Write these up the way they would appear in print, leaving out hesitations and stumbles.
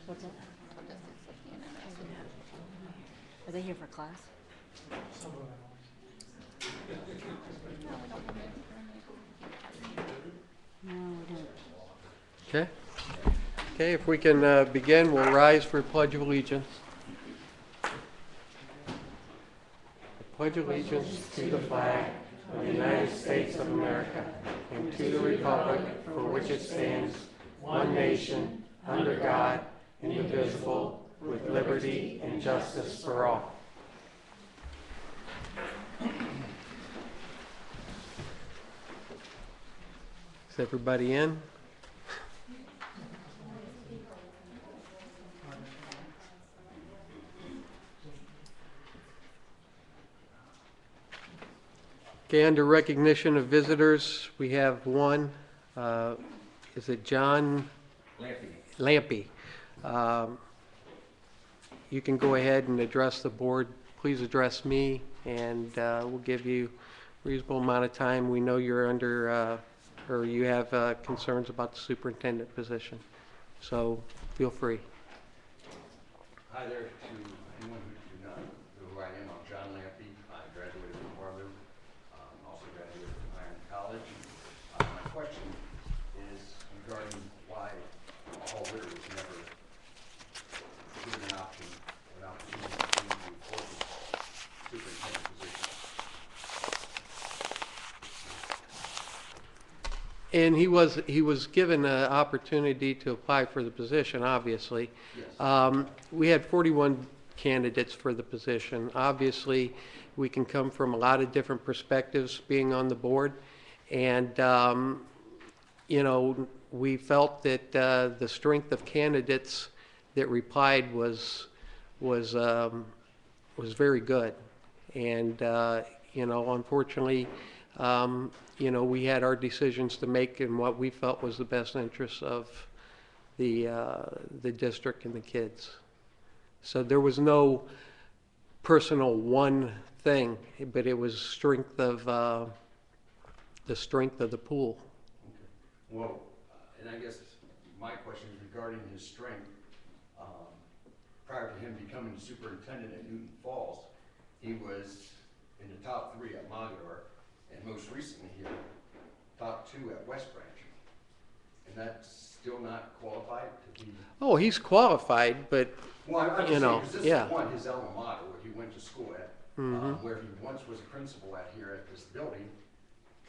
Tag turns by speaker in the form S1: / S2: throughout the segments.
S1: What's that?
S2: So just it's looking interesting.
S1: Are they here for class?
S2: No, we don't have any.
S1: No, we don't.
S3: Okay. Okay, if we can begin, we'll rise for Pledge of Allegiance. I pledge allegiance to the flag of the United States of America and to the republic for which it stands, one nation, under God, indivisible, with liberty and justice for all. Is everybody in? Okay, under recognition of visitors, we have one. Is it John? Lampy. You can go ahead and address the board. Please address me, and we'll give you a reasonable amount of time. We know you're under, or you have concerns about the superintendent position, so feel free.
S4: Hi there to anyone who do not know who I am. I'm John Lampy. I graduated from Waterloo. Also graduated from Iron College. My question is regarding why all litter was never given an option or an opportunity to change the superintendent position.
S3: And he was given an opportunity to apply for the position, obviously.
S4: Yes.
S3: We had 41 candidates for the position. Obviously, we can come from a lot of different perspectives being on the board. And, you know, we felt that the strength of candidates that replied was very good. And, you know, unfortunately, you know, we had our decisions to make in what we felt was the best interest of the district and the kids. So there was no personal one thing, but it was strength of the strength of the pool.
S4: Okay. Well, and I guess my question is regarding his strength. Prior to him becoming superintendent at Newton Falls, he was in the top 3 at Mogador, and most recently here, top 2 at West Branch. And that's still not qualified to be.
S3: Oh, he's qualified, but
S4: Well, I'm just
S3: you know,
S4: saying, 'cause this
S3: yeah.
S4: is one, his alma mater, where he went to school at,
S3: Mhm.
S4: where he once was a principal at here at this building,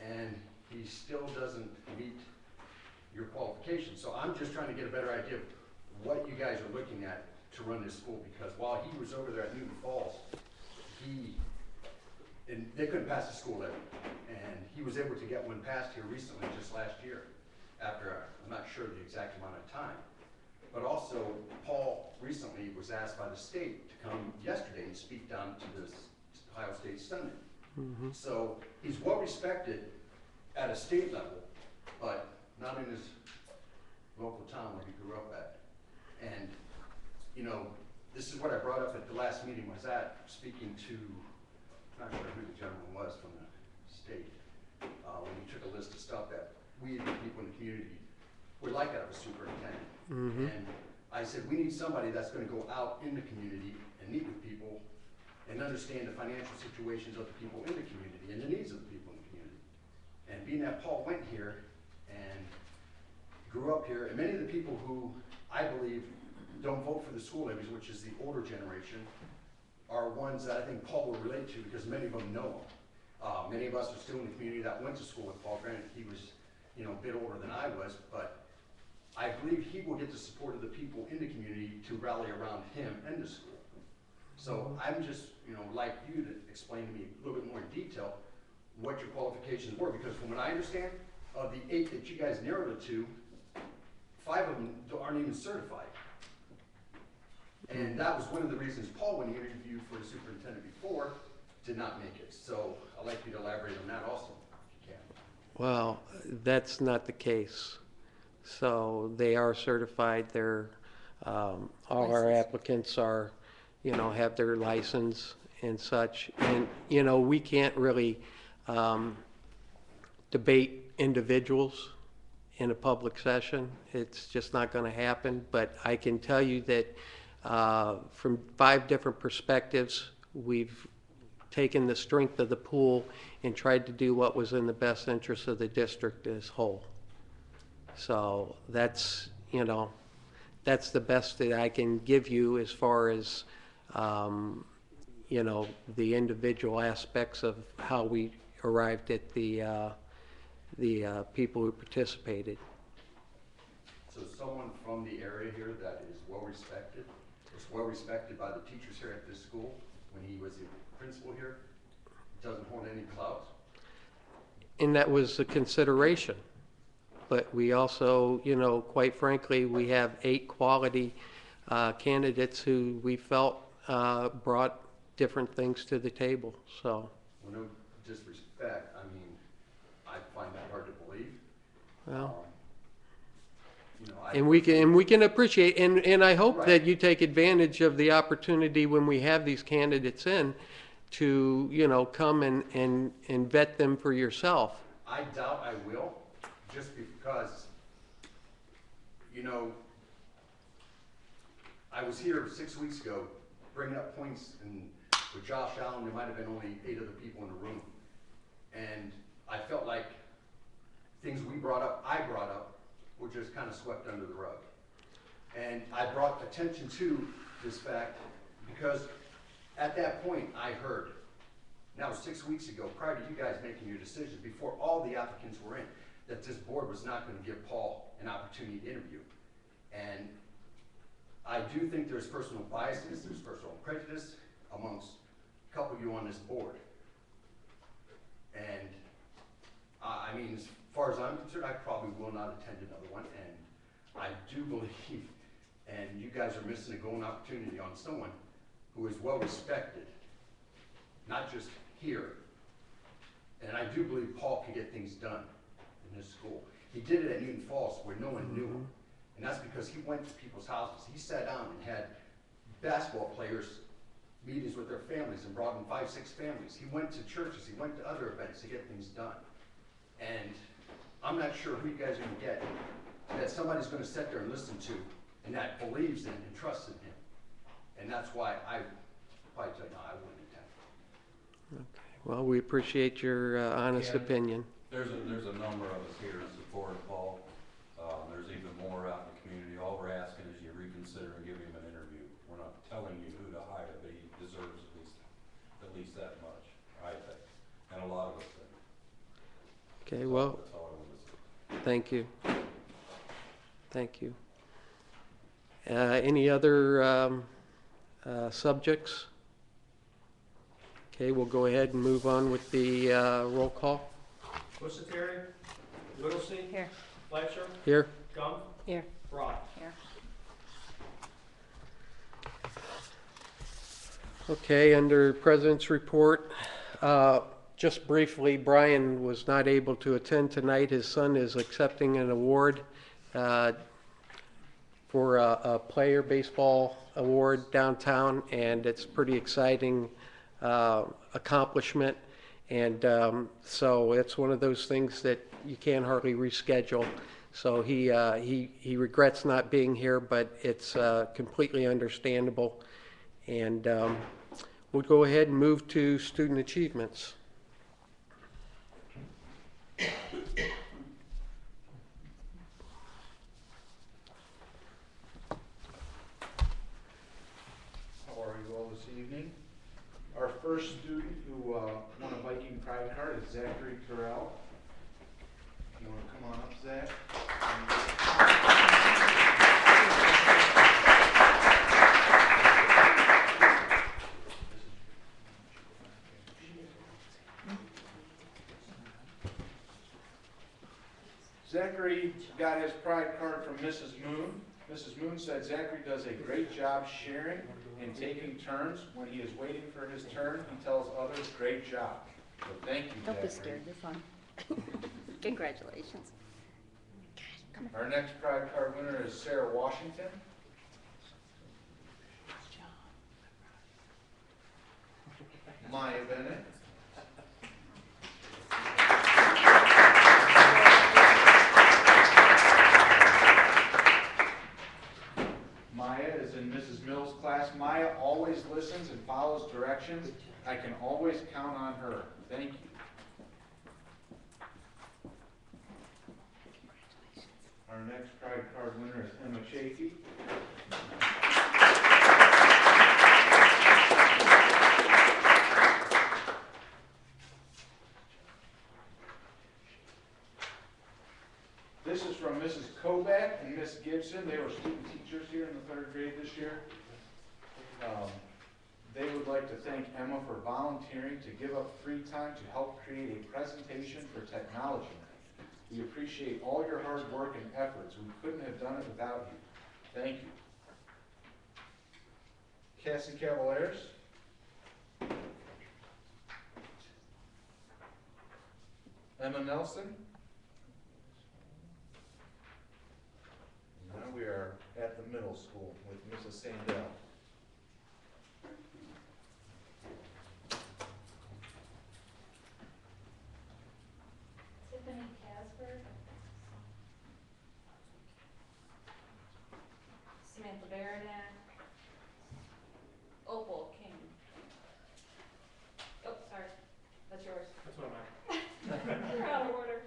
S4: and he still doesn't meet your qualifications. So I'm just trying to get a better idea of what you guys are looking at to run this school, because while he was over there at Newton Falls, and they couldn't pass the school levy, and he was able to get one passed here recently, just last year, after, I'm not sure the exact amount of time. But also, Paul recently was asked by the state to come yesterday and speak down to this Ohio State Senate.
S3: Mhm.
S4: So he's well respected at a state level, but not in his local town where he grew up at. And, you know, this is what I brought up at the last meeting was at, speaking to, I'm not sure who the gentleman was from the state, when he took a list of stuff that we, the people in the community, would like out of a superintendent.
S3: Mhm.
S4: And I said, we need somebody that's gonna go out in the community and meet with people and understand the financial situations of the people in the community and the needs of the people in the community. And being that Paul went here and grew up here, and many of the people who I believe don't vote for the school levies, which is the older generation, are ones that I think Paul will relate to because many of them know him. Many of us are still in the community that went to school with Paul. Granted, he was, you know, a bit older than I was, but I believe he will get the support of the people in the community to rally around him and the school. So I'm just, you know, like you to explain to me a little bit more in detail what your qualifications were, because from what I understand, of the 8 that you guys narrowed it to, 5 of them aren't even certified. And that was one of the reasons Paul, when he interviewed for the superintendent before, did not make it. So I'd like you to elaborate on that also, if you can.
S3: Well, that's not the case. So they are certified. They're all our applicants are, you know, have their license and such. And you know, we can't really debate individuals in a public session. It's just not going to happen. But I can tell you that from 5 different perspectives, we've taken the strength of the pool and tried to do what was in the best interest of the district as whole. So that's, you know, that's the best that I can give you as far as, you know, the individual aspects of how we arrived at the people who participated.
S4: So someone from the area here that is well-respected, was well-respected by the teachers here at this school when he was the principal here, doesn't hold any clout?
S3: And that was a consideration. But we also, you know, quite frankly, we have 8 quality candidates who we felt brought different things to the table, so.
S4: Well, no disrespect, I mean, I find that hard to believe.
S3: Well,
S4: You know,
S3: and we can appreciate, and I hope
S4: Right.
S3: that you take advantage of the opportunity when we have these candidates in to, you know, come and vet them for yourself.
S4: I doubt I will, just because, you know, I was here 6 weeks ago bringing up points, and with Josh Allen, there might have been only 8 other people in the room. And I felt like things I brought up, were just kind of swept under the rug. And I brought attention to this fact because at that point I heard, now 6 weeks ago, prior to you guys making your decision, before all the applicants were in, that this board was not going to give Paul an opportunity to interview. And I do think there's personal biases, there's personal prejudice amongst a couple of you on this board. And I mean, as far as I'm concerned, I probably will not attend another one. And I do believe, and you guys are missing a golden opportunity on someone who is well respected, not just here. And I do believe Paul can get things done in this school. He did it at Newton Falls where no one knew him. And that's because he went to people's houses. He sat down and had basketball players meetings with their families and brought in 5, 6 families. He went to churches, he went to other events to get things done. And I'm not sure who you guys are gonna get that somebody's gonna sit there and listen to and that believes in and trusts in him. And that's why I probably tell you, no, I wouldn't attend.
S3: Okay. Well, we appreciate your honest
S5: Ken?
S3: opinion.
S5: There's a number of us here in support of Paul. There's even more out in the community. All we're asking is you reconsider and give him an interview. We're not telling you who to hire, but he deserves at least that much, I think. And a lot of us think.
S3: Okay, well,
S5: That's all I want to say.
S3: thank you. Thank you. Any other subjects? Okay, we'll go ahead and move on with the roll call.
S6: Musateri, Whittlesey,
S1: Here.
S6: Fletcher,
S3: Here?
S6: Gump,
S1: Here.
S6: Broad.
S2: Here.
S3: Okay, under President's report, just briefly, Brian was not able to attend tonight. His son is accepting an award for a player baseball award downtown, and it's pretty exciting accomplishment. And so it's one of those things that you can't hardly reschedule. So he regrets not being here, but it's completely understandable. And we'll go ahead and move to student achievements.
S7: How are you all this evening? Our first student who won a Viking pride card is Zachary Terrell. You want to come on up, Zach? Zachary got his pride card from Mrs. Moon. Mrs. Moon said Zachary does a great job sharing and taking turns. When he is waiting for his turn, he tells others, great job. So thank you,
S2: Don't be
S7: Zachary.
S2: scared, you're fine. Congratulations.
S7: Our next pride card winner is Sarah Washington. Maya Bennett. in Mrs. Mills' class. Maya always listens and follows directions. I can always count on her. Thank you. Our next Pride Card winner is Emma Chafee. This is from Mrs. Kovac and Miss Gibson. They were student teachers here in the 3rd grade this year. They would like to thank Emma for volunteering to give up free time to help create a presentation for Technology Night. We appreciate all your hard work and efforts. We couldn't have done it without you. Thank you. Cassie Cavaliers. Emma Nelson. Now we are at the middle school with Mrs. Sandell.
S2: Tiffany Casper. Samantha Baranek. Opal King. Oh, sorry. That's yours.
S6: That's what I'm
S2: You're out of order.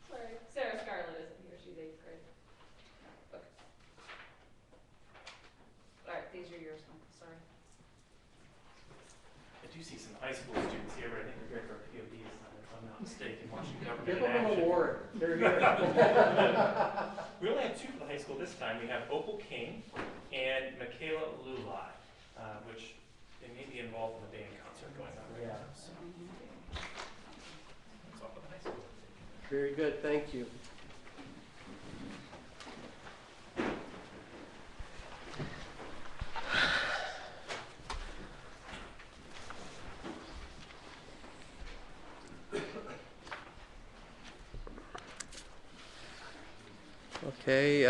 S2: Sorry. Sarah Scarlett isn't here. She's 8th grade. Okay. All right, these are yours, Michael. Sorry.
S8: I do see some high school students here, but I think they're here for PODs, if I'm not mistaken, watching government
S3: Give
S8: in
S3: them an
S8: action.
S3: award. There you go.
S8: We only have 2 for the high school this time. We have Opal King and Michaela Lulai, which they may be involved in the band concert going on right now. So that's all for the high school.
S3: Very good, thank you. Okay,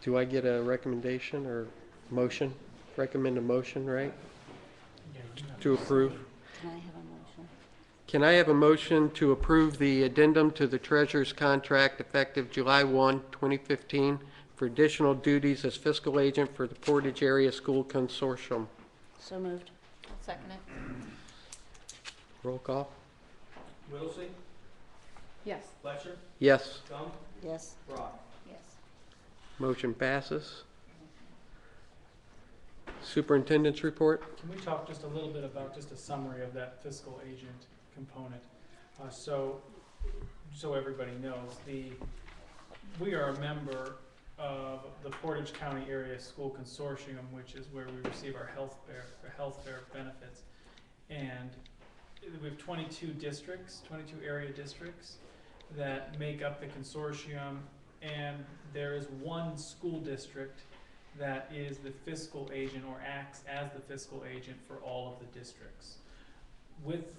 S3: do I get a recommendation or motion? Recommend a motion, right? To approve?
S1: Can I have a motion?
S3: Can I have a motion to approve the addendum to the treasurer's contract effective July 1, 2015 for additional duties as fiscal agent for the Portage Area School Consortium?
S1: So moved.
S2: I'll second it.
S3: Roll call?
S6: Whittlesey?
S2: Yes.
S6: Fletcher?
S3: Yes.
S6: Gump?
S1: Yes.
S6: Brock?
S2: Yes.
S3: Motion passes. Superintendent's report?
S9: Can we talk just a little bit about just a summary of that fiscal agent component? So everybody knows, we are a member of the Portage County Area School Consortium, which is where we receive our health care benefits. And we have 22 districts, 22 area districts that make up the consortium, and there is one school district that is the fiscal agent or acts as the fiscal agent for all of the districts. With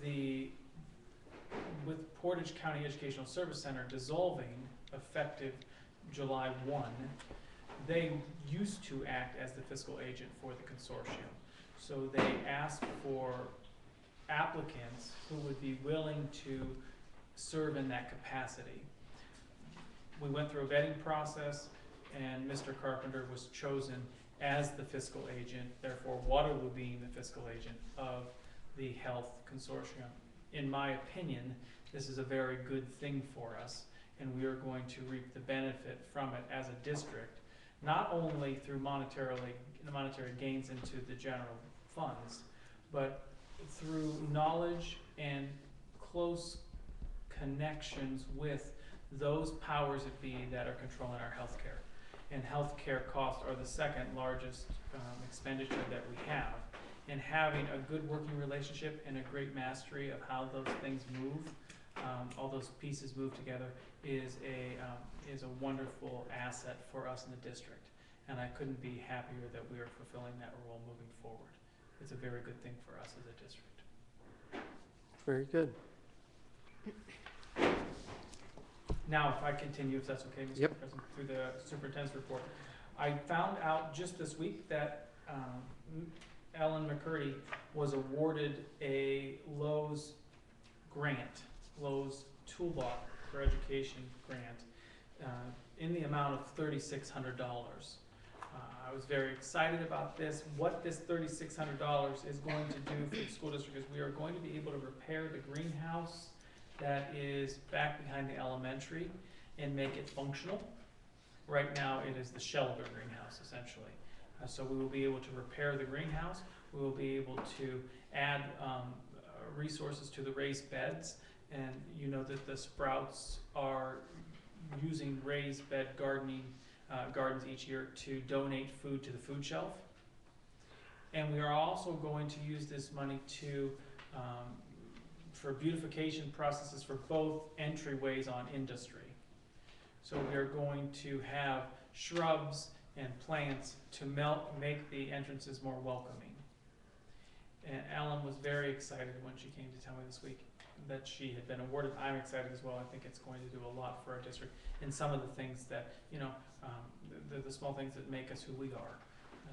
S9: Portage County Educational Service Center dissolving effective July 1, they used to act as the fiscal agent for the consortium. So they asked for applicants who would be willing to serve in that capacity. We went through a vetting process, and Mr. Carpenter was chosen as the fiscal agent, therefore Waterloo being the fiscal agent of the health consortium. In my opinion, this is a very good thing for us, and we are going to reap the benefit from it as a district, not only through monetary gains into the general funds, but through knowledge and close connections with those powers that be that are controlling our healthcare. And healthcare costs are the second largest expenditure that we have. And having a good working relationship and a great mastery of how those things move, all those pieces move together, is a wonderful asset for us in the district. And I couldn't be happier that we are fulfilling that role moving forward. It's a very good thing for us as a district.
S3: Very good.
S9: Now, if I continue, if that's okay, Mr.
S3: Yep.
S9: President, through the superintendent's report. I found out just this week that Ellen McCurdy was awarded a Lowe's grant, Lowe's Toolbox for Education grant, in the amount of $3,600. I was very excited about this. What this $3,600 is going to do for the school district is we are going to be able to repair the greenhouse that is back behind the elementary and make it functional. Right now, it is the shell of a greenhouse, essentially. So we will be able to repair the greenhouse. We will be able to add resources to the raised beds. And you know that the Sprouts are using raised bed gardens each year to donate food to the food shelf. And we are also going to use this money to for beautification processes for both entryways on Industry. So we are going to have shrubs and plants to make the entrances more welcoming. And Ellen was very excited when she came to tell me this week that she had been awarded. I'm excited as well. I think it's going to do a lot for our district and some of the things that, you know, the small things that make us who we are.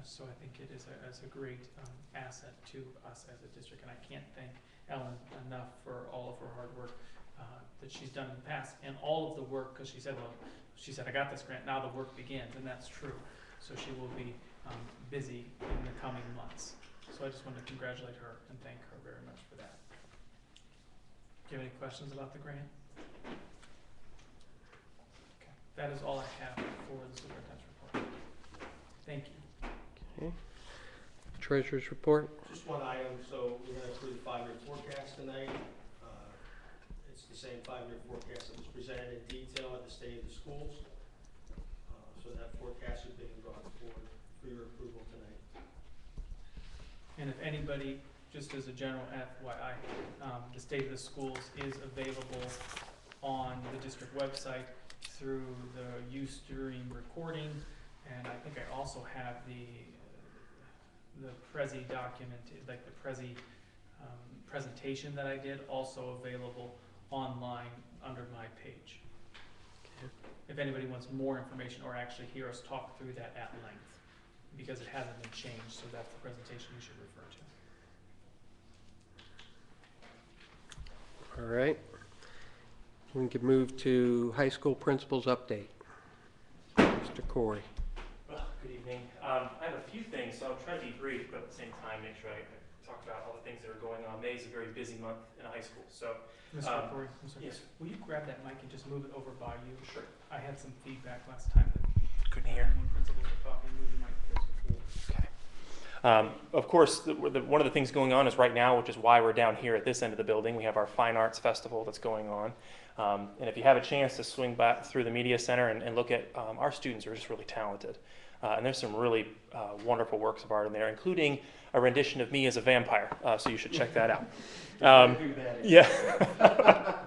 S9: So I think it is a great asset to us as a district, and I can't thank Ellen enough for all of her hard work that she's done in the past, and all of the work, because she said, well, I got this grant, now the work begins, and that's true. So she will be busy in the coming months. So I just wanted to congratulate her and thank her very much for that. Do you have any questions about the grant? Okay. That is all I have for the superintendent's report. Thank you.
S3: Okay. Treasurer's report.
S6: Just one item, so we're gonna approve the 5-year forecast tonight. It's the same 5-year forecast that was presented in detail at the State of the Schools. So that forecast is being brought forward for your approval tonight.
S9: And if anybody, just as a general FYI, the State of the Schools is available on the district website through the Ustream recording, and I think I also have the Prezi document, like the Prezi presentation that I did, also available online under my page.
S3: Okay.
S9: If anybody wants more information or actually hear us talk through that at length, because it hasn't been changed, so that's the presentation you should refer to.
S3: All right. We can move to high school principals update. Mr. Corey.
S8: Well, good evening. I have a few things, so I'll try to be brief, but at the same time, make sure I talk about all the things that are going on. May is a very busy month in high school, so.
S9: Mr. Corey, I'm sorry.
S8: Yes.
S9: Will you grab that mic and just move it over by you?
S8: Sure.
S9: I had some feedback last time that
S8: Couldn't hear.
S9: when principals were talking, move the mic closer forward.
S8: Of course, one of the things going on is right now, which is why we're down here at this end of the building, we have our Fine Arts Festival that's going on. And if you have a chance to swing back through the Media Center and look at our students are just really talented. And there's some really wonderful works of art in there, including a rendition of me as a vampire. So you should check that out. Yeah.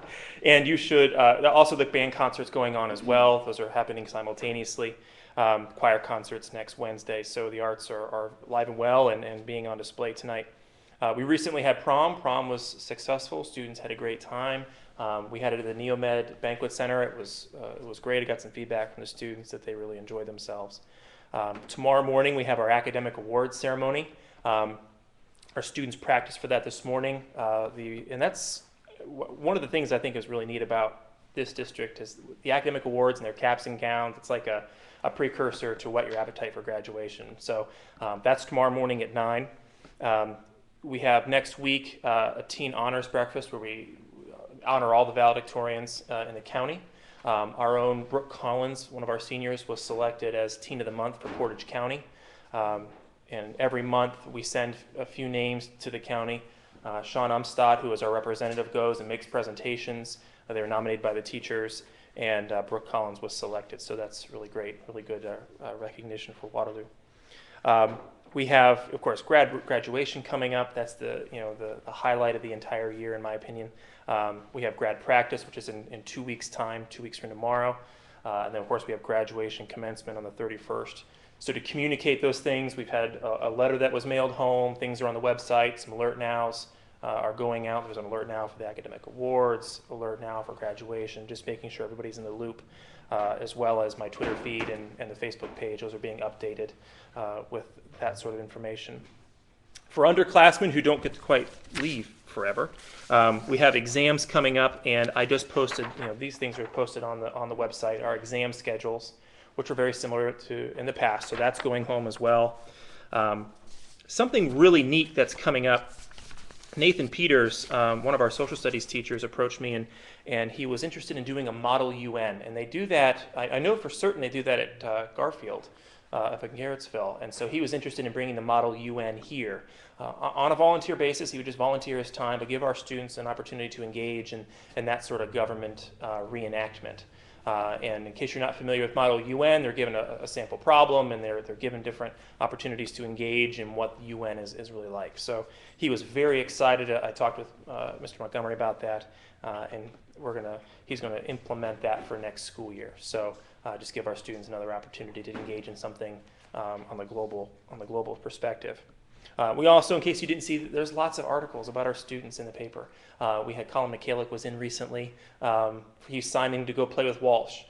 S8: And you should, also the band concerts going on as well. Those are happening simultaneously. Choir concerts next Wednesday. So the arts are alive and well and being on display tonight. We recently had prom. Prom was successful. Students had a great time. We had it at the Neomed Banquet Center. It was great. I got some feedback from the students that they really enjoyed themselves. Tomorrow morning we have our academic awards ceremony. Our students practiced for that this morning. And that's one of the things I think is really neat about this district is the academic awards and their caps and gowns. It's like a precursor to whet your appetite for graduation. So that's tomorrow morning at 9. We have next week a teen honors breakfast where we honor all the valedictorians in the county. Our own Brooke Collins, one of our seniors, was selected as Teen of the Month for Portage County. And every month we send a few names to the county. Sean Umstadt, who is our representative, goes and makes presentations. They were nominated by the teachers, and Brooke Collins was selected. So that's really great, really good recognition for Waterloo. We have, of course, graduation coming up. That's the highlight of the entire year, in my opinion. We have grad practice, which is in 2 weeks' time, 2 weeks from tomorrow. And then, of course, we have graduation commencement on the 31st. So to communicate those things, we've had a letter that was mailed home. Things are on the website. Some alert nows are going out. There's an alert now for the academic awards, alert now for graduation, just making sure everybody's in the loop, as well as my Twitter feed and the Facebook page. Those are being updated with that sort of information. For underclassmen who don't get to quite leave forever, we have exams coming up, and I just posted, these things are posted on the website, our exam schedules, which are very similar to in the past, so that's going home as well. Something really neat that's coming up, Nathan Peters, one of our social studies teachers, approached me, and he was interested in doing a model UN, and they do that, I know for certain they do that at Garfield, up in Garrettsville, and so he was interested in bringing the model UN here. On a volunteer basis, he would just volunteer his time to give our students an opportunity to engage in that sort of government reenactment. And in case you're not familiar with Model UN, they're given a sample problem, and they're given different opportunities to engage in what UN is really like. So he was very excited. I talked with Mr. Montgomery about that, and he's going to implement that for next school year. So just give our students another opportunity to engage in something on the global perspective. We also, in case you didn't see, there's lots of articles about our students in the paper. We had Colin McCallick was in recently. He's signing to go play with Walsh.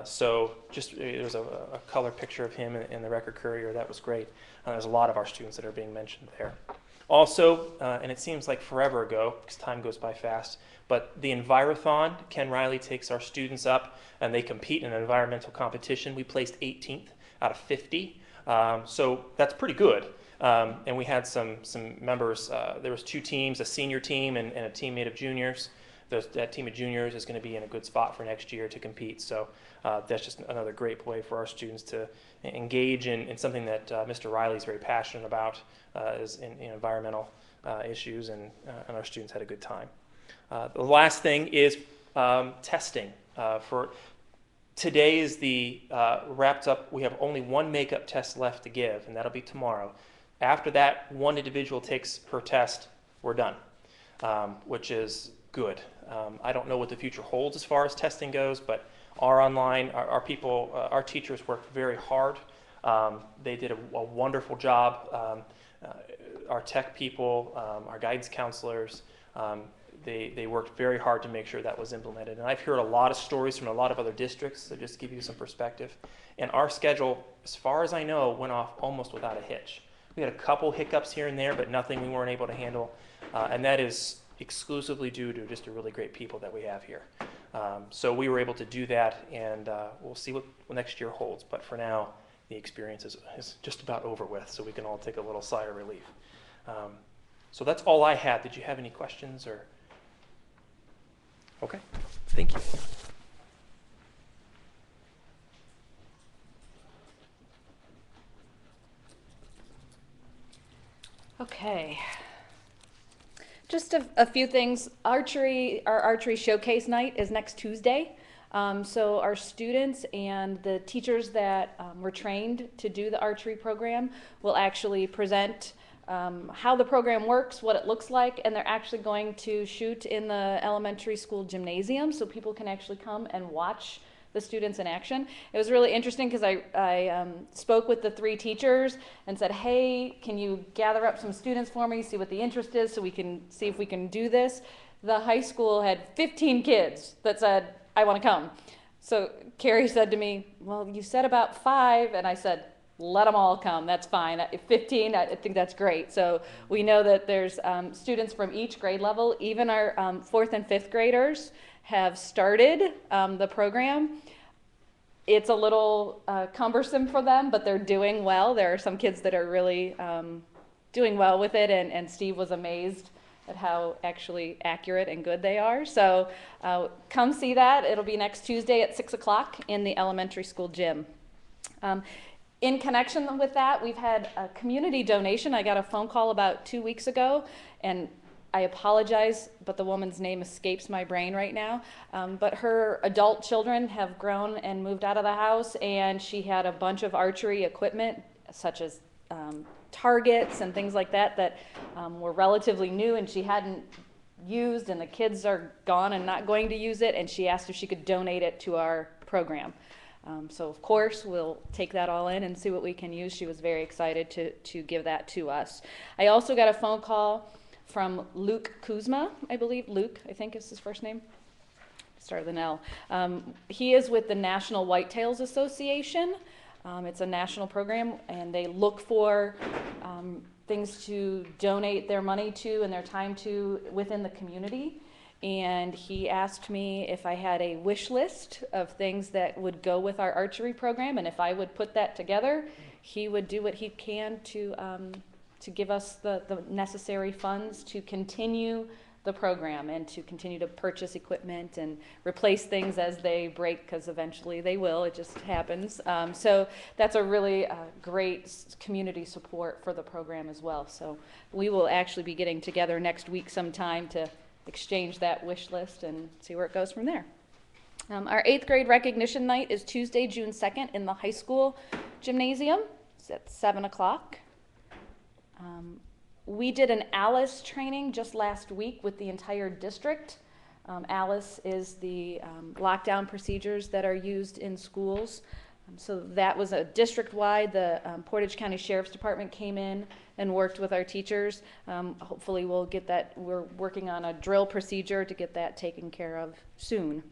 S8: So just there's a color picture of him in the Record Courier. That was great. There's a lot of our students that are being mentioned there. Also, and it seems like forever ago, because time goes by fast, but the Envirothon, Ken Riley takes our students up, and they compete in an environmental competition. We placed 18th out of 50. So that's pretty good. And we had some members, there was 2 teams, a senior team and a team made of juniors. That team of juniors is going to be in a good spot for next year to compete. So that's just another great way for our students to engage in something that Mr. Riley is very passionate about, is in environmental issues, and our students had a good time. The last thing is testing. For today is the wrapped up. We have only 1 makeup test left to give, and that'll be tomorrow. After that, 1 individual takes her test, we're done, which is good. I don't know what the future holds as far as testing goes, but our people, our teachers worked very hard. They did a wonderful job. Our tech people, our guidance counselors, they worked very hard to make sure that was implemented. And I've heard a lot of stories from a lot of other districts, so just to give you some perspective. And our schedule, as far as I know, went off almost without a hitch. We had a couple hiccups here and there, but nothing we weren't able to handle. And that is exclusively due to just the really great people that we have here. So we were able to do that, and we'll see what next year holds. But for now, the experience is just about over with, so we can all take a little sigh of relief. So that's all I had. Did you have any questions? Or okay, thank you.
S10: Okay. Just a few things. Our archery showcase night is next Tuesday. So our students and the teachers that were trained to do the archery program will actually present how the program works, what it looks like, and they're actually going to shoot in the elementary school gymnasium so people can actually come and watch the students in action. It was really interesting because I spoke with the 3 teachers and said, hey, can you gather up some students for me, see what the interest is so we can see if we can do this. The high school had 15 kids that said, I want to come. So Carrie said to me, well, you said about 5, and I said, let them all come, that's fine. 15, I think that's great. So we know that there's students from each grade level, even our 4th and 5th graders have started the program. It's a little cumbersome for them, but they're doing well. There are some kids that are really doing well with it, and Steve was amazed at how actually accurate and good they are. So come see that. It'll be next Tuesday at 6 o'clock in the elementary school gym. In connection with that, we've had a community donation. I got a phone call about 2 weeks ago, and I apologize, but the woman's name escapes my brain right now. But her adult children have grown and moved out of the house, and she had a bunch of archery equipment, such as targets and things like that, that were relatively new and she hadn't used, and the kids are gone and not going to use it, and she asked if she could donate it to our program. So of course we'll take that all in and see what we can use. She was very excited to give that to us. I also got a phone call from Luke Kuzma, I believe. Luke, I think is his first name. Start with an L. He is with the National Whitetails Association. It's a national program, and they look for things to donate their money to and their time to within the community. And he asked me if I had a wish list of things that would go with our archery program, and if I would put that together, he would do what he can to give us the necessary funds to continue the program and to continue to purchase equipment and replace things as they break, because eventually they will. It just happens. So that's a really great community support for the program as well. So we will actually be getting together next week sometime to exchange that wish list and see where it goes from there. Our 8th grade recognition night is Tuesday, June 2nd in the high school gymnasium. It's at 7 o'clock. We did an ALICE training just last week with the entire district. ALICE is the lockdown procedures that are used in schools. So that was a district-wide. The Portage County Sheriff's Department came in and worked with our teachers. Hopefully we'll get that. We're working on a drill procedure to get that taken care of soon.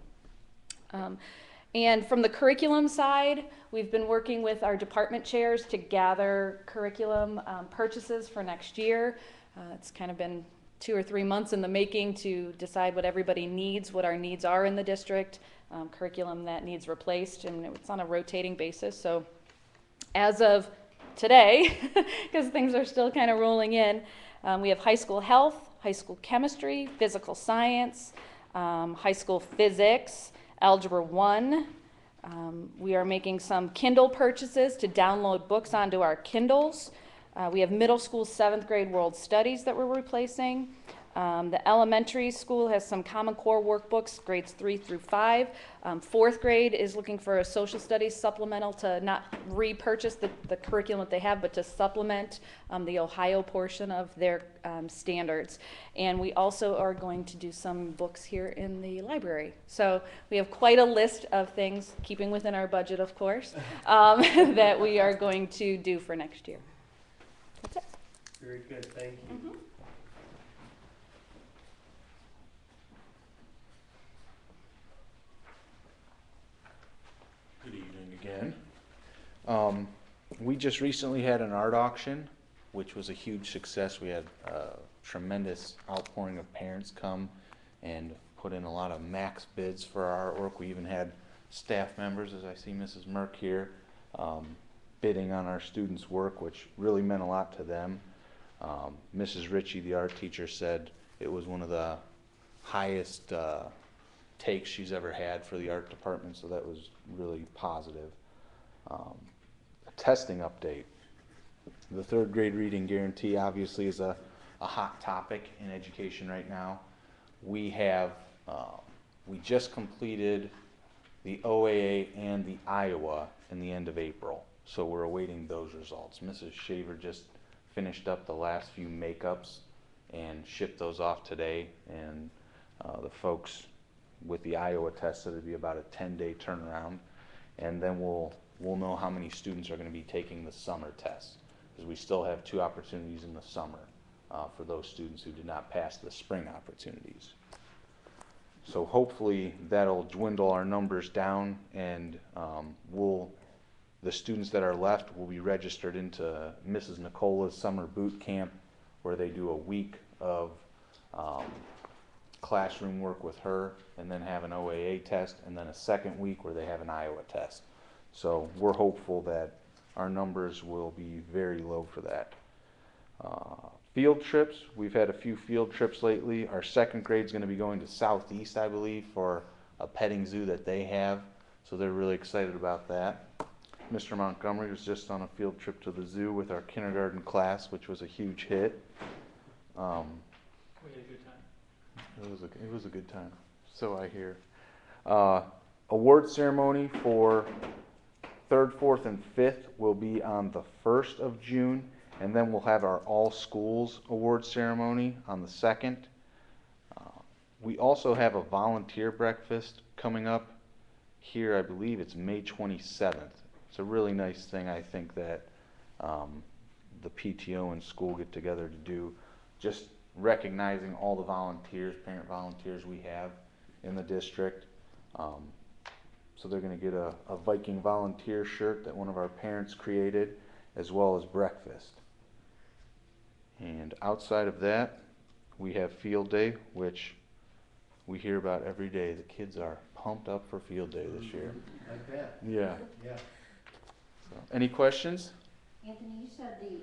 S10: And from the curriculum side, we've been working with our department chairs to gather curriculum purchases for next year. It's kind of been 2 or 3 months in the making to decide what everybody needs, what our needs are in the district, curriculum that needs replaced, and it's on a rotating basis. So as of today, because things are still kind of rolling in, we have high school health, high school chemistry, physical science, high school physics, Algebra 1. We are making some Kindle purchases to download books onto our Kindles. We have middle school 7th grade world studies that we're replacing. The elementary school has some Common Core workbooks, grades 3 through 5. 4th grade is looking for a social studies supplemental to not repurchase the curriculum that they have, but to supplement the Ohio portion of their standards. And we also are going to do some books here in the library. So we have quite a list of things, keeping within our budget, of course, that we are going to do for next year. That's it.
S3: Very good, thank you.
S10: Mm-hmm.
S7: Good evening again. We just recently had an art auction, which was a huge success. We had a tremendous outpouring of parents come and put in a lot of max bids for our artwork. We even had staff members, as I see Mrs. Merck here, bidding on our students' work, which really meant a lot to them. Mrs. Ritchie, the art teacher, said it was one of the highest takes she's ever had for the art department, so that was really positive. A testing update. The 3rd grade reading guarantee obviously is a hot topic in education right now. We have, we just completed the OAA and the Iowa in the end of April, so we're awaiting those results. Mrs. Shaver just finished up the last few makeups and shipped those off today, and the folks with the Iowa test said it'd be about a 10-day turnaround, and then we'll know how many students are going to be taking the summer test, because we still have 2 opportunities in the summer for those students who did not pass the spring opportunities. So hopefully that'll dwindle our numbers down, and the students that are left will be registered into Mrs. Nicola's summer boot camp, where they do a week of classroom work with her, and then have an OAA test, and then a 2nd week where they have an Iowa test. So we're hopeful that our numbers will be very low for that. Field trips, we've had a few field trips lately. Our 2nd grade is going to be going to Southeast, I believe, for a petting zoo that they have, so they're really excited about that. Mr. Montgomery was just on a field trip to the zoo with our kindergarten class, which was a huge hit.
S9: We had a good time.
S7: It was a good time, so I hear. Award ceremony for 3rd, 4th, and 5th will be on the 1st of June, and then we'll have our all schools award ceremony on the 2nd. We also have a volunteer breakfast coming up here. I believe it's May 27th. It's a really nice thing, I think, that the PTO and school get together to do, just recognizing all the volunteers, parent volunteers we have in the district. So they're going to get a Viking volunteer shirt that one of our parents created, as well as breakfast. And outside of that, we have field day, which we hear about every day. The kids are pumped up for field day this year.
S4: I bet,
S7: Yeah.
S4: yeah.
S7: So, any questions?
S1: Anthony, you said the,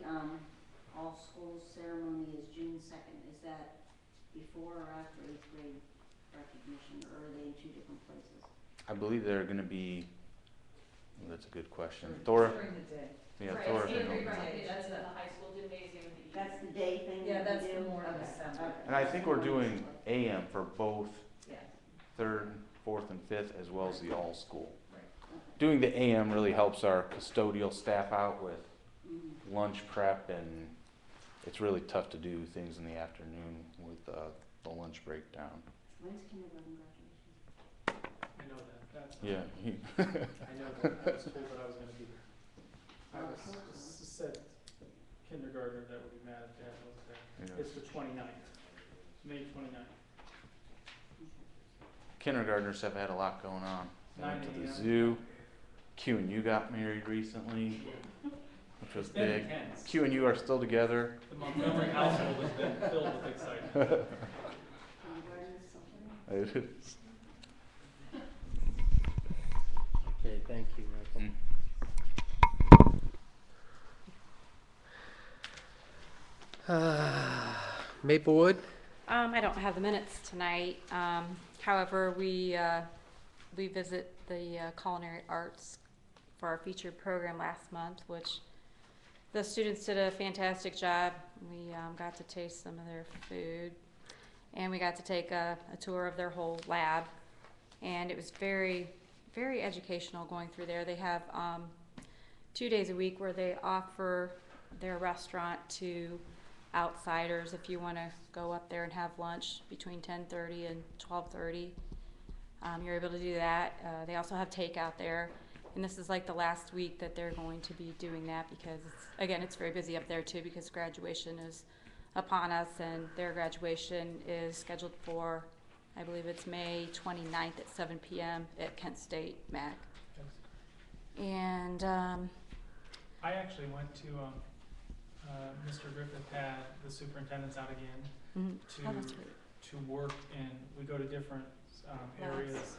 S1: all schools ceremony is June 2nd. Is that before or after 8th grade recognition, or are they in two different places?
S7: I believe they're going to be. Well, that's a good question. Thora.
S11: During the day.
S7: Yeah,
S2: Right,
S7: Thora.
S2: it's
S7: can
S2: every
S7: help me.
S2: Friday, that's in the high school gymnasium in the evening.
S1: That's the day thing?
S11: Yeah,
S1: that
S11: that's
S1: we
S11: the
S1: do?
S11: more in
S1: Okay,
S11: December.
S1: okay.
S7: And I think we're doing AM for both
S11: Yeah.
S7: 3rd, 4th, and 5th, as well as the all school.
S11: Right.
S7: Doing the AM really helps our custodial staff out with
S1: Mhm.
S7: lunch prep, and it's really tough to do things in the afternoon with the lunch breakdown.
S1: When's kindergarten graduation?
S9: I know that, that's.
S7: Yeah.
S9: I know that, I was told that I was gonna be there. I was just said kindergartner that would be mad if Dad wasn't there. It's the 29th, May 29th.
S7: Kindergartners have had a lot going on. They went to
S9: 9
S7: the
S9: a.m.
S7: zoo. Q and you got married recently, which was
S9: It's been
S7: big.
S9: intense.
S7: Q and you are still together.
S9: The Montgomery household has been filled with excitement.
S1: Kindergarten is something?
S7: It is.
S3: Okay, thank you, Michael. Maplewood?
S12: I don't have the minutes tonight. However, we visit the culinary arts for our featured program last month, which the students did a fantastic job. We got to taste some of their food, and we got to take a tour of their whole lab, and it was very, very educational going through there. They have 2 days a week where they offer their restaurant to outsiders if you want to go up there and have lunch between 10:30 and 12:30. You're able to do that. They also have takeout there, and this is like the last week that they're going to be doing that because, it's very busy up there too because graduation is upon us, and their graduation is scheduled for, I believe it's May 29th at 7 p.m. at Kent State MAC. And
S9: I actually went to, Mr. Griffith had the superintendents out again
S12: oh, that's great.
S9: to work in, we go to different
S12: Labs.
S9: areas,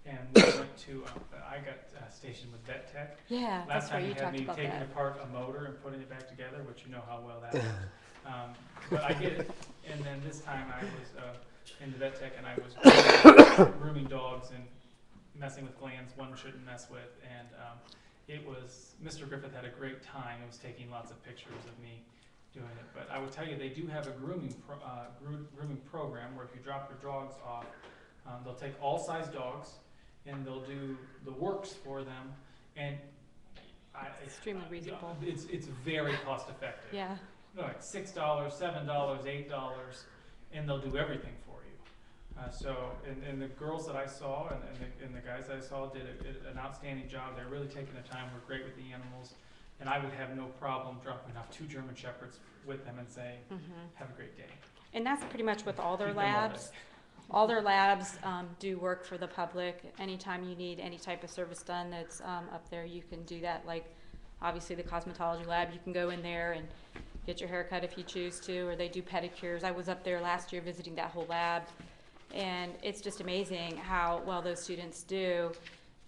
S9: and we went to, I got stationed with Vet Tech.
S12: Yeah,
S9: Last
S12: that's right.
S9: time
S12: You
S9: he had
S12: talked
S9: me
S12: about
S9: taking
S12: that.
S9: apart a motor and putting it back together, which you know how well that is. But I did it, and then this time I was in the Vet Tech, and I was grooming dogs and messing with glands one shouldn't mess with, and it was, Mr. Griffith had a great time. He was taking lots of pictures of me doing it. But I would tell you, they do have a grooming program where if you drop your dogs off, they'll take all size dogs and they'll do the works for them. And
S12: Extremely reasonable.
S9: It's very cost effective.
S12: Yeah.
S9: Like $6, $7, $8, and they'll do everything for you. And the girls that I saw and the guys that I saw did an outstanding job. They're really taking the time, were great with the animals, and I would have no problem dropping off 2 German Shepherds with them and saying, have a great day.
S12: And that's pretty much with all their
S9: Keep them all
S12: labs.
S9: day.
S12: All their labs do work for the public. Anytime you need any type of service done that's up there, you can do that. Like, obviously, the cosmetology lab, you can go in there and get your hair cut if you choose to, or they do pedicures. I was up there last year visiting that whole lab, and it's just amazing how well those students do,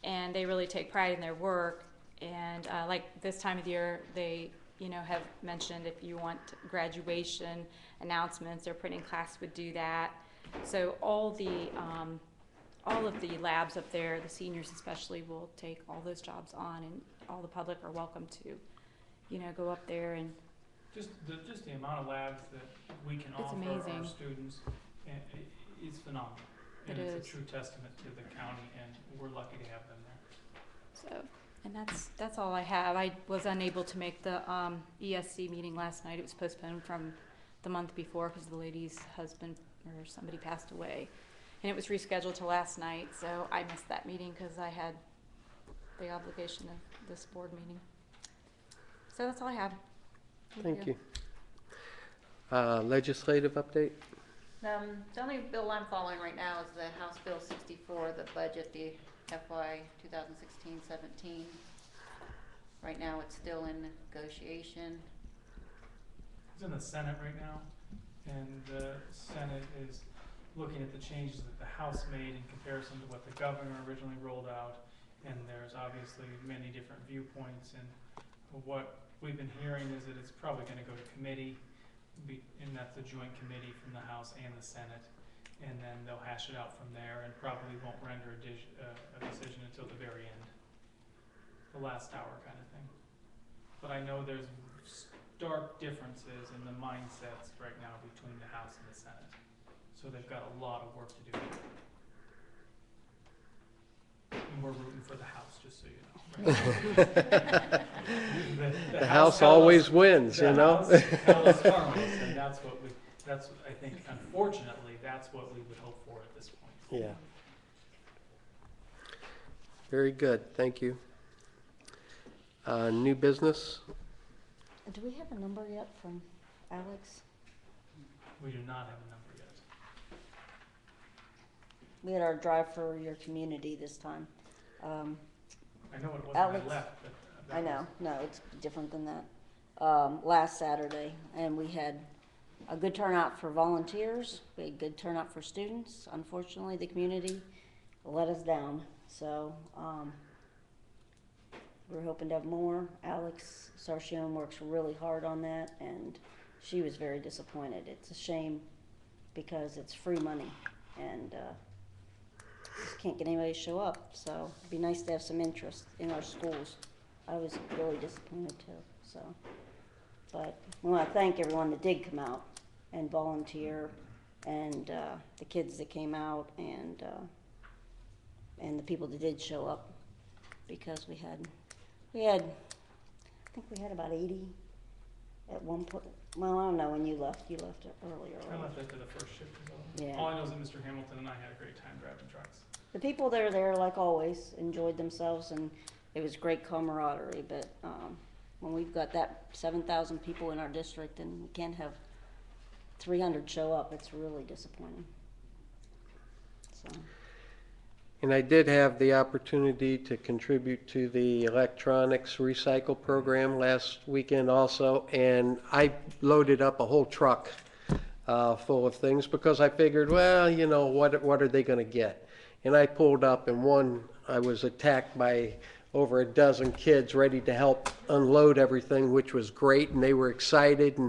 S12: and they really take pride in their work. And like this time of the year, they have mentioned if you want graduation announcements, their printing class would do that. So all of the labs up there, the seniors especially, will take all those jobs on, and all the public are welcome to, go up there and.
S9: Just the amount of labs that we can
S12: It's
S9: offer
S12: amazing.
S9: our students is phenomenal. And
S12: It
S9: it's
S12: is.
S9: a true testament to the county, and we're lucky to have them there.
S12: So, and that's all I have. I was unable to make the ESC meeting last night. It was postponed from the month before because the lady's husband or somebody passed away, and it was rescheduled to last night. So I missed that meeting because I had the obligation of this board meeting. So that's all I have.
S3: Thank you. Legislative update?
S1: The only bill I'm following right now is the House Bill 64, the budget, the FY 2016-17. Right now, it's still in negotiation.
S9: it's in the Senate right now, and the Senate is looking at the changes that the House made in comparison to what the governor originally rolled out, and there's obviously many different viewpoints, and what we've been hearing is that it's probably gonna go to committee, and that's a joint committee from the House and the Senate, and then they'll hash it out from there, and probably won't render a decision until the very end, the last hour kind of thing. But I know there's stark differences in the mindsets right now between the House and the Senate. So they've got a lot of work to do. And we're rooting for the House, just so you know.
S3: The House always wins, you know?
S9: The House is harmless, and that's, I think, unfortunately, that's what we would hope for at this point.
S3: Yeah. Very good, thank you. New business?
S1: Do we have a number yet from Alex?
S9: We do not have a number yet.
S1: We had our drive for your community this time.
S9: I know it wasn't
S1: Alex,
S9: I left, but that
S1: I know,
S9: was-
S1: no, it's different than that. Last Saturday, and we had a good turnout for volunteers, we had good turnout for students. Unfortunately, the community let us down, so we're hoping to have more. Alex Sarchione works really hard on that, and she was very disappointed. It's a shame because it's free money, and just can't get anybody to show up. So it'd be nice to have some interest in our schools. I was really disappointed too. So, but we want to thank everyone that did come out and volunteer, and the kids that came out, and the people that did show up, because we had, I think we had about 80 at one point. Well, I don't know when you left. You left it earlier.
S9: I
S1: Right?
S9: left after the first shift as well.
S1: Yeah.
S9: All I know is that Mr. Hamilton and I had a great time driving trucks.
S1: The people that are there, like always, enjoyed themselves, and it was great camaraderie. But when we've got that 7,000 people in our district and we can't have 300 show up, it's really disappointing. So.
S3: And I did have the opportunity to contribute to the electronics recycle program last weekend also, and I loaded up a whole truck full of things because I figured, well, you know, what are they going to get? And I pulled up, and I was attacked by over a dozen kids ready to help unload everything, which was great, and they were excited,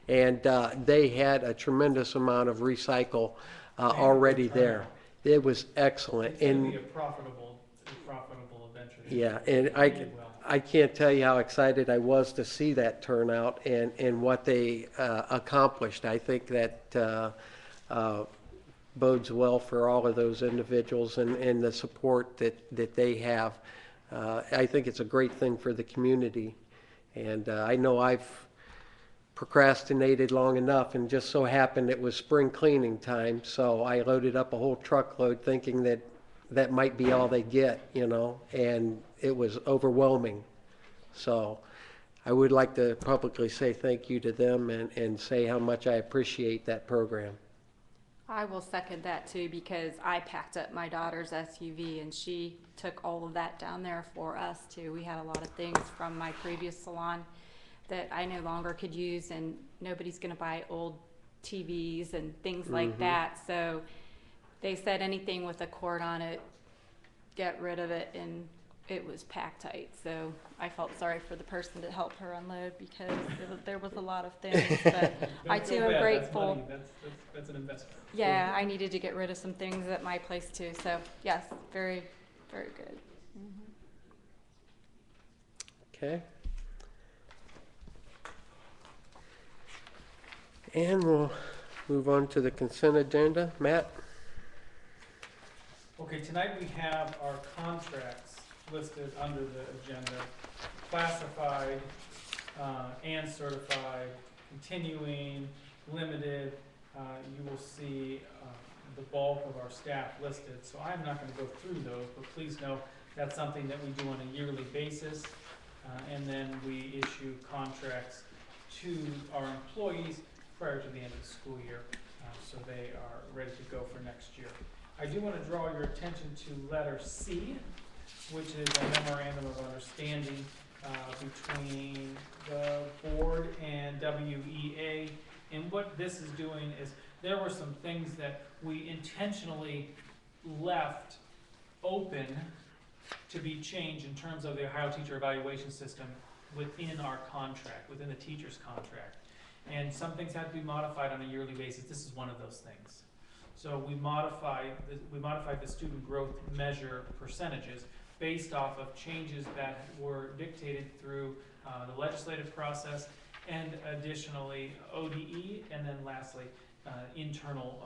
S3: and they had a tremendous amount of recycle already there. It was excellent.
S9: It's going to
S3: And
S9: be a profitable venture.
S3: yeah, and I can't tell you how excited I was to see that turnout and what they accomplished. I think that bodes well for all of those individuals and the support that they have. I think it's a great thing for the community. And I know I've procrastinated long enough, and just so happened it was spring cleaning time, so I loaded up a whole truckload thinking that might be all they get, you know, and it was overwhelming. So I would like to publicly say thank you to them and say how much I appreciate that program.
S12: I will second that too, because I packed up my daughter's SUV and she took all of that down there for us too. We had a lot of things from my previous salon that I no longer could use, and nobody's gonna buy old TVs and things like that. So they said anything with a cord on it, get rid of it, and it was packed tight. So I felt sorry for the person that helped her unload, because there was a lot of things, but I too am grateful.
S9: That's an investment.
S12: Yeah, I needed to get rid of some things at my place too. So yes, very, very good.
S3: Okay. And we'll move on to the consent agenda. Matt?
S9: Okay, tonight we have our contracts listed under the agenda, classified and certified, continuing, limited. You will see the bulk of our staff listed, so I'm not going to go through those, but please know that's something that we do on a yearly basis, and then we issue contracts to our employees prior to the end of the school year, so they are ready to go for next year. I do want to draw your attention to letter C, which is a memorandum of understanding between the board and WEA this is doing is, there were some things that we intentionally left open to be changed in terms of the Ohio Teacher Evaluation System within our contract, within the teacher's contract. And some things have to be modified on a yearly basis. This is one of those things. So we modified the student growth measure percentages based off of changes that were dictated through the legislative process, and additionally ODE, and then lastly internal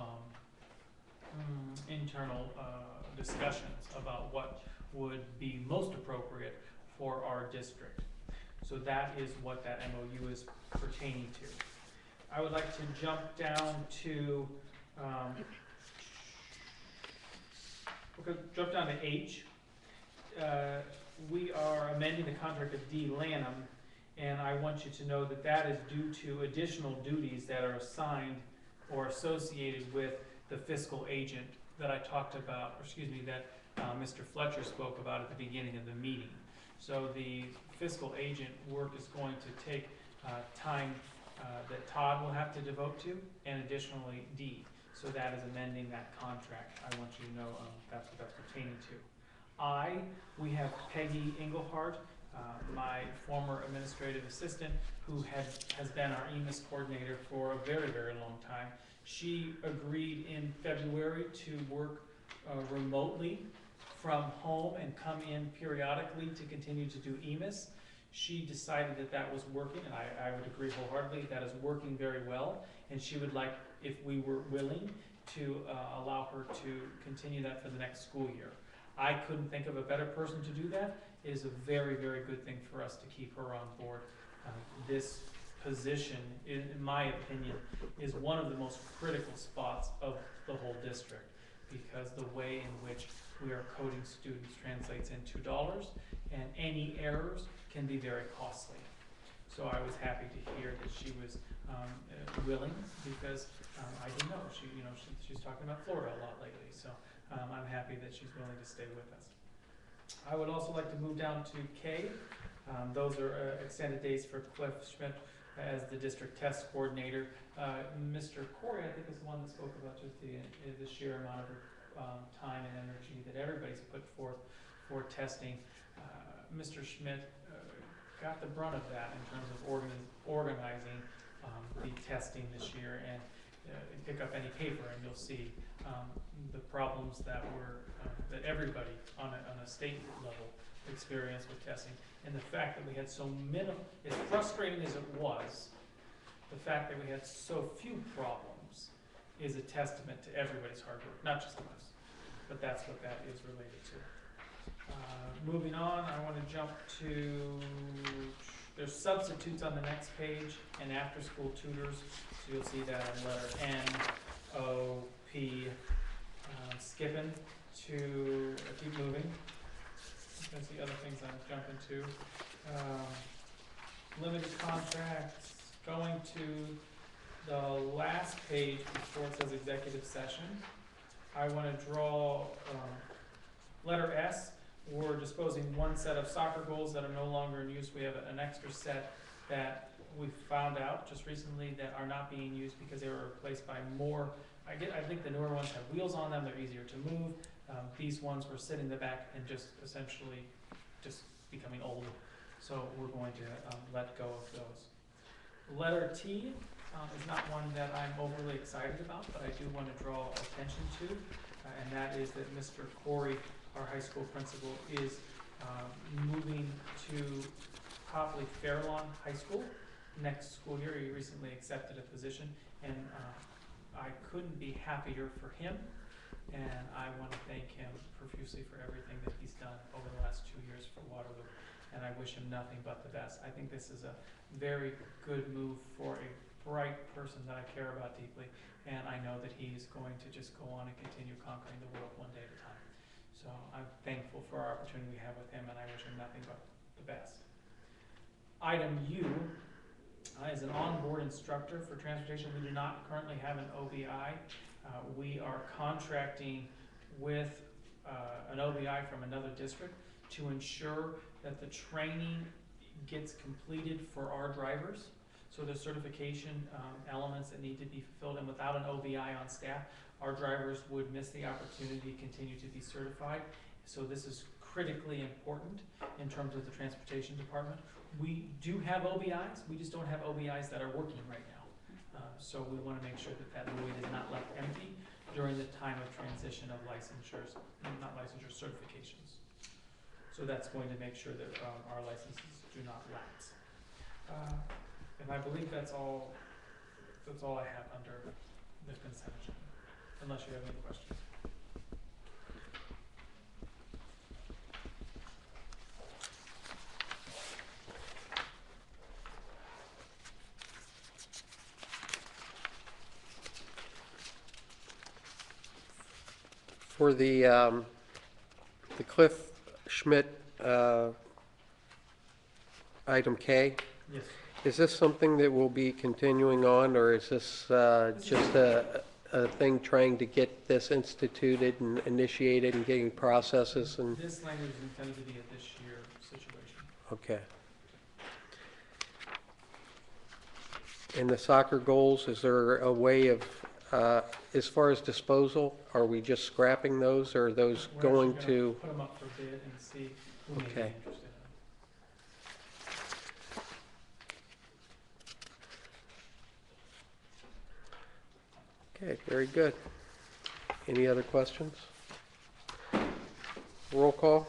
S9: discussions about what would be most appropriate for our district. So that is what that MOU is pertaining to. I would like to jump down to H. We are amending the contract of D. Lanham, and I want you to know that that is due to additional duties that are assigned or associated with the fiscal agent that I talked about, or excuse me, that Mr. Fletcher spoke about at the beginning of the meeting. So the fiscal agent work is going to take time that Todd will have to devote to, and additionally D. So that is amending that contract. I want you to know that's what that's pertaining to. We have Peggy Engelhardt, my former administrative assistant, who has been our EMIS coordinator for a very, very long time. She agreed in February to work remotely from home and come in periodically to continue to do EMIS. She decided that that was working, and I would agree wholeheartedly, that is working very well, and she would like, if we were willing, to allow her to continue that for the next school year. I couldn't think of a better person to do that. It is a very, very good thing for us to keep her on board. This position, in my opinion, is one of the most critical spots of the whole district, because the way in which we are coding students translates into dollars, and any errors can be very costly. So I was happy to hear that she was willing, because I didn't know. She's talking about Florida a lot lately, so I'm happy that she's willing to stay with us. I would also like to move down to K. Those are extended days for Cliff Schmidt as the district test coordinator. Mr. Corey, I think, is the one that spoke about just the sheer amount of time and energy that everybody's put forth for testing. Mr. Schmidt got the brunt of that in terms of organizing the testing this year, and pick up any paper and you'll see the problems that that everybody on a state level experienced with testing, and the fact that we had so minimal, as frustrating as it was, the fact that we had so few problems is a testament to everybody's hard work, not just us, but that's what that is related to. Moving on, I want to jump to, there's substitutes on the next page and after school tutors, so you'll see that on letter N, O, P, skipping to, keep moving. That's the other things I'm jumping to. Limited contracts, going to the last page before it says executive session. I want to draw letter S. We're disposing one set of soccer goals that are no longer in use. We have an extra set that we found out just recently that are not being used because they were replaced by more. I think the newer ones have wheels on them. They're easier to move. These ones were sitting in the back and just essentially just becoming old. So we're going to let go of those. Letter T is not one that I'm overly excited about, but I do want to draw attention to, and that is that Mr. Corey, our high school principal, is moving to Copley Fairlawn High School next school year. He recently accepted a position, and I couldn't be happier for him, and I want to thank him profusely for everything that he's done over the last 2 years for Waterloo, and I wish him nothing but the best. I think this is a very good move for a bright person that I care about deeply, and I know that he's going to just go on and continue conquering the world one day at a time. So I'm thankful for our opportunity we have with him, and I wish him nothing but the best. Item U is an onboard instructor for transportation. We do not currently have an OBI. We are contracting with an OBI from another district to ensure that the training gets completed for our drivers. So there's certification elements that need to be fulfilled, and without an OBI on staff, our drivers would miss the opportunity to continue to be certified. So this is critically important in terms of the transportation department. We do have OBIs, we just don't have OBIs that are working right now. So we want to make sure that that void is not left empty during the time of transition of licensures, not licensure, certifications. So that's going to make sure that our licenses do not lapse. And I believe that's all I have under the consent agenda, unless you have any questions.
S3: For the Cliff Schmidt item K,
S9: Yes.
S3: is this something that will be continuing on, or is this just a thing trying to get this instituted and initiated and getting processes and,
S9: This language is intended to be a this year situation.
S3: okay. And the soccer goals, is there a way of, as far as disposal, are we just scrapping those, or are those
S9: We're
S3: going
S9: actually gonna
S3: to?
S9: put them up for bid and see who may be
S3: Okay.
S9: interested in them.
S3: Okay, very good. Any other questions? Roll call.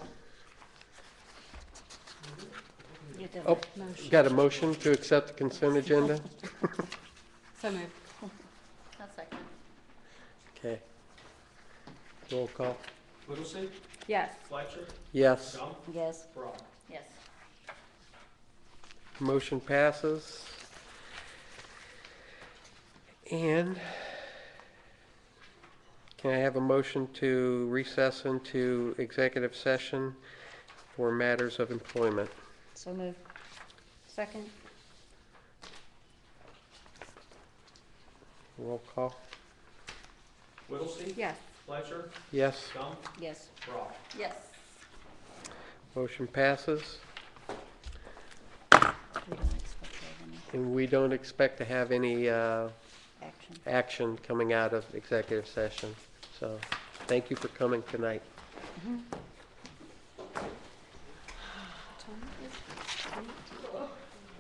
S1: You did
S3: Oh,
S1: it.
S12: Motion.
S3: got a motion to accept the consent agenda?
S12: So moved.
S1: I'll second.
S3: Okay. Roll call.
S6: Whittlesey,
S12: Yes.
S6: Fletcher,
S3: Yes.
S6: Gump,
S1: Yes.
S6: Brock.
S1: Yes.
S3: Motion passes. And can I have a motion to recess into executive session for matters of employment?
S1: So moved. Second.
S3: Roll call.
S6: Whittlesey,
S12: Yes.
S6: Fletcher,
S3: Yes.
S6: Gump,
S1: Yes.
S6: Brock.
S1: Yes.
S3: Motion passes.
S1: We don't expect to have any
S3: And we don't expect to have any
S1: action.
S3: action coming out of executive session. So thank you for coming tonight.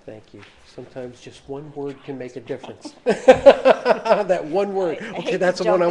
S3: Thank you. Sometimes just one word can make a difference. That one word.
S1: I hate
S3: Okay,
S1: to
S3: that's the one
S1: jump
S3: I